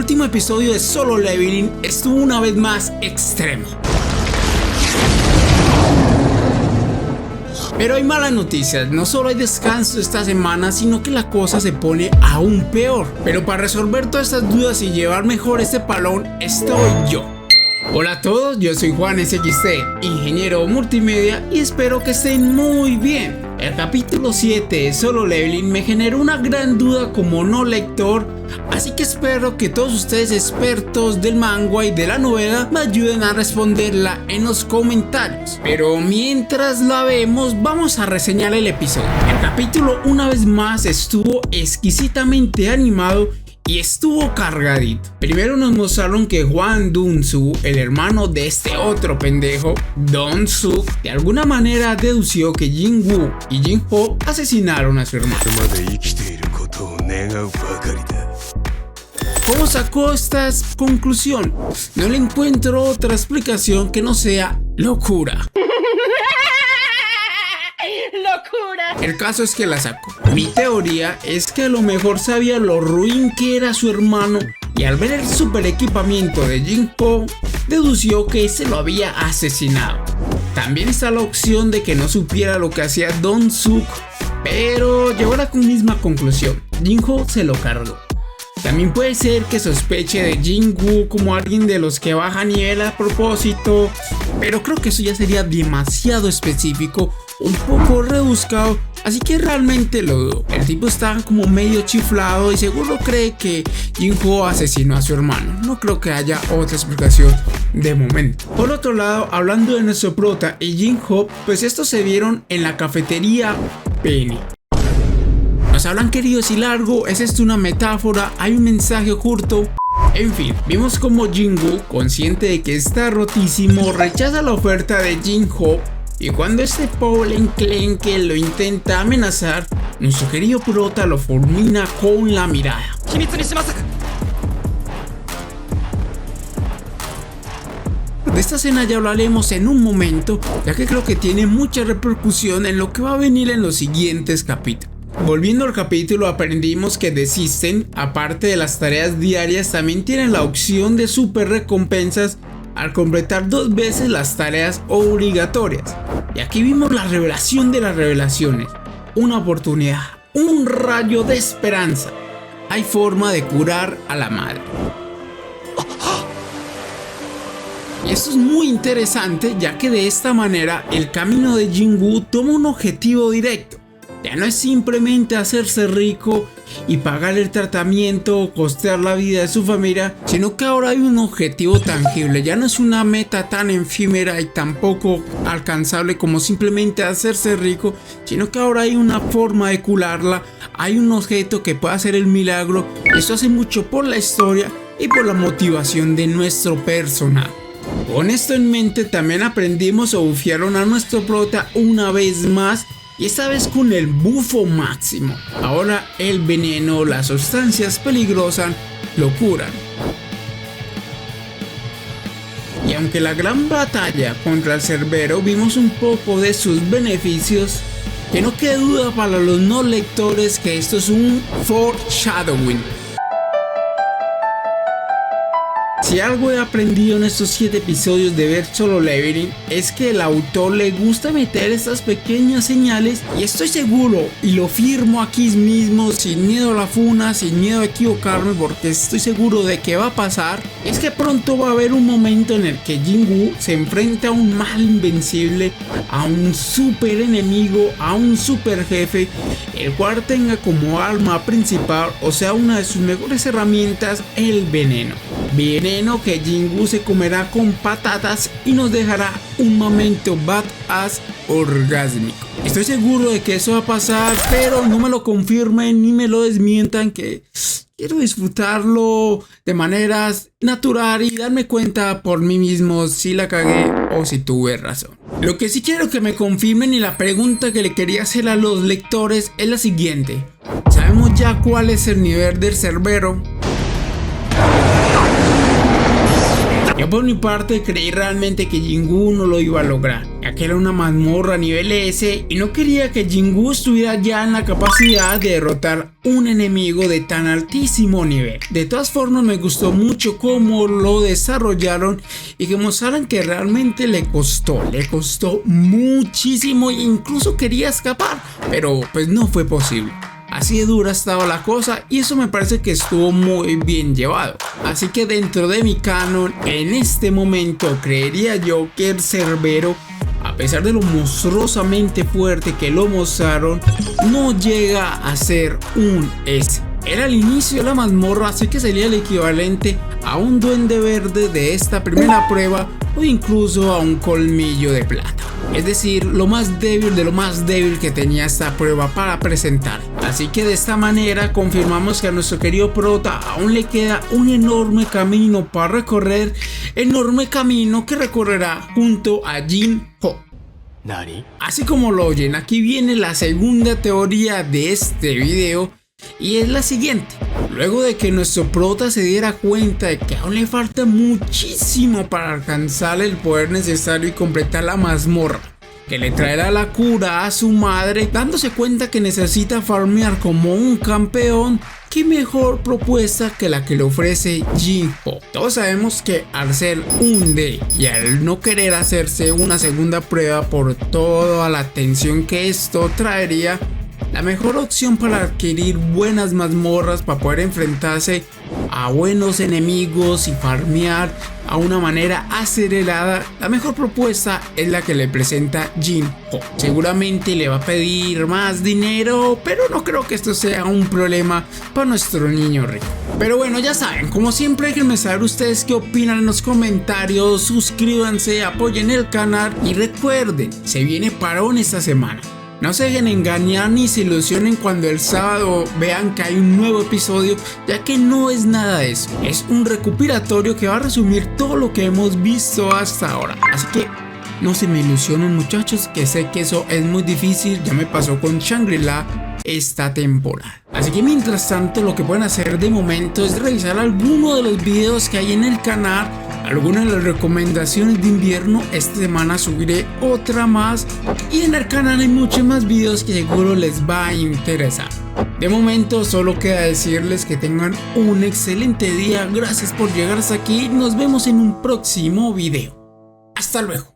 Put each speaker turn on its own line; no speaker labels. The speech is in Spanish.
último episodio de Solo Leveling estuvo una vez más extremo. Pero hay malas noticias, no solo hay descanso esta semana, sino que la cosa se pone aún peor. Pero para resolver todas estas dudas y llevar mejor este palón, estoy yo. Hola a todos, yo soy Juan SXT, ingeniero multimedia, y espero que estén muy bien. El capítulo 7 de Solo Leveling me generó una gran duda como no lector, así que espero que todos ustedes expertos del manga y de la novela me ayuden a responderla en los comentarios. Pero mientras la vemos, vamos a reseñar el episodio. El capítulo una vez más estuvo exquisitamente animado y estuvo cargadito. Primero nos mostraron que Hwang Dong-soo, el hermano de este otro pendejo, Dong-soo, de alguna manera dedució que Jin-woo y Jin-ho asesinaron a su hermano. ¿Cómo sacó esta conclusión? No le encuentro otra explicación que no sea locura. El caso es que la sacó. Mi teoría es que a lo mejor sabía lo ruin que era su hermano y al ver el super equipamiento de Jin-ho dedució que se lo había asesinado. También está la opción de que no supiera lo que hacía Dong-soo, pero llegó a la misma conclusión. Jin-ho se lo cargó. También puede ser que sospeche de Jin-woo como alguien de los que baja nivel a propósito, pero creo que eso ya sería demasiado específico, un poco rebuscado, así que realmente lo dudo. El tipo está como medio chiflado y seguro cree que Jin-ho asesinó a su hermano. No creo que haya otra explicación de momento. Por otro lado, hablando de nuestro prota y Jin-ho, pues estos se vieron en la cafetería Penny. Nos habrán querido decir algo, ¿es esto una metáfora? ¿Hay un mensaje oculto? En fin, vimos como Jin-woo, consciente de que está rotísimo, rechaza la oferta de Jin-ho, y cuando este pobre enclenque lo intenta amenazar, nuestro querido prota lo fulmina con la mirada. De esta escena ya hablaremos en un momento, ya que creo que tiene mucha repercusión en lo que va a venir en los siguientes capítulos. Volviendo al capítulo, aprendimos que The System, aparte de las tareas diarias, también tienen la opción de super recompensas al completar 2 veces las tareas obligatorias. Y aquí vimos la revelación de las revelaciones, una oportunidad, un rayo de esperanza. Hay forma de curar a la madre. Y esto es muy interesante, ya que de esta manera el camino de Jin-woo toma un objetivo directo. Ya no es simplemente hacerse rico y pagar el tratamiento o costear la vida de su familia, sino que ahora hay un objetivo tangible. Ya no es una meta tan efímera y tampoco alcanzable como simplemente hacerse rico, sino que ahora hay una forma de curarla, hay un objeto que puede hacer el milagro. Esto hace mucho por la historia y por la motivación de nuestro personaje. Con esto en mente también aprendimos o bufearon a nuestro prota una vez más, y esta vez con el bufo máximo. Ahora el veneno, las sustancias peligrosas lo curan. Y aunque la gran batalla contra el Cerbero vimos un poco de sus beneficios, que no quede duda para los no lectores que esto es un foreshadowing. Si algo he aprendido en estos 7 episodios de ver Solo Leveling es que el autor le gusta meter estas pequeñas señales, y estoy seguro y lo firmo aquí mismo sin miedo a la funa, sin miedo a equivocarme, porque estoy seguro de que va a pasar. Es que pronto va a haber un momento en el que Jin-woo se enfrenta a un mal invencible, a un super enemigo, a un super jefe, el cual tenga como arma principal, o sea una de sus mejores herramientas, el veneno. Veneno que Jin-woo se comerá con patatas y nos dejará un momento badass orgásmico. Estoy seguro de que eso va a pasar, pero no me lo confirmen ni me lo desmientan, que quiero disfrutarlo de maneras natural y darme cuenta por mí mismo si la cagué o si tuve razón. Lo que sí quiero que me confirmen, y la pregunta que le quería hacer a los lectores es la siguiente: ¿sabemos ya cuál es el nivel del Cerbero? Yo por mi parte creí realmente que Jin-woo no lo iba a lograr. ya que era una mazmorra nivel S y no quería que Jingu estuviera ya en la capacidad de derrotar un enemigo de tan altísimo nivel. De todas formas, me gustó mucho cómo lo desarrollaron y que mostraran que realmente le costó muchísimo e incluso quería escapar, pero pues no fue posible. Así de dura estaba la cosa y eso me parece que estuvo muy bien llevado. Así que dentro de mi canon, en este momento creería yo que el Cerbero, a pesar de lo monstruosamente fuerte que lo mostraron, no llega a ser un S. Era el inicio de la mazmorra, así que sería el equivalente a un duende verde de esta primera prueba o incluso a un colmillo de plata. Es decir, lo más débil de lo más débil que tenía esta prueba para presentar. Así que de esta manera confirmamos que a nuestro querido prota aún le queda un enorme camino para recorrer, enorme camino que recorrerá junto a Jinho.
¿Nani?
Así como lo oyen, aquí viene la segunda teoría de este video y es la siguiente. Luego de que nuestro prota se diera cuenta de que aún le falta muchísimo para alcanzar el poder necesario y completar la mazmorra, que le traerá la cura a su madre, dándose cuenta que necesita farmear como un campeón, qué mejor propuesta que la que le ofrece Jinho. Todos sabemos que al ser un D y al no querer hacerse una segunda prueba por toda la atención que esto traería, la mejor opción para adquirir buenas mazmorras, para poder enfrentarse a buenos enemigos y farmear a una manera acelerada, la mejor propuesta es la que le presenta Jinho. Seguramente le va a pedir más dinero, pero no creo que esto sea un problema para nuestro niño rico. Pero bueno, ya saben, como siempre déjenme saber ustedes qué opinan en los comentarios, suscríbanse, apoyen el canal y recuerden, se viene parón esta semana. No se dejen engañar ni se ilusionen cuando el sábado vean que hay un nuevo episodio, ya que no es nada de eso. Es un recopilatorio que va a resumir todo lo que hemos visto hasta ahora. Así que no se me ilusionen, muchachos, que sé que eso es muy difícil. Ya me pasó con Shangri-La esta temporada. Así que mientras tanto lo que pueden hacer de momento es revisar alguno de los videos que hay en el canal, algunas de las recomendaciones de invierno. Esta semana subiré otra más y en el canal hay muchos más videos que seguro les va a interesar. De momento solo queda decirles que tengan un excelente día. Gracias por llegar hasta aquí. Nos vemos en un próximo video. Hasta luego.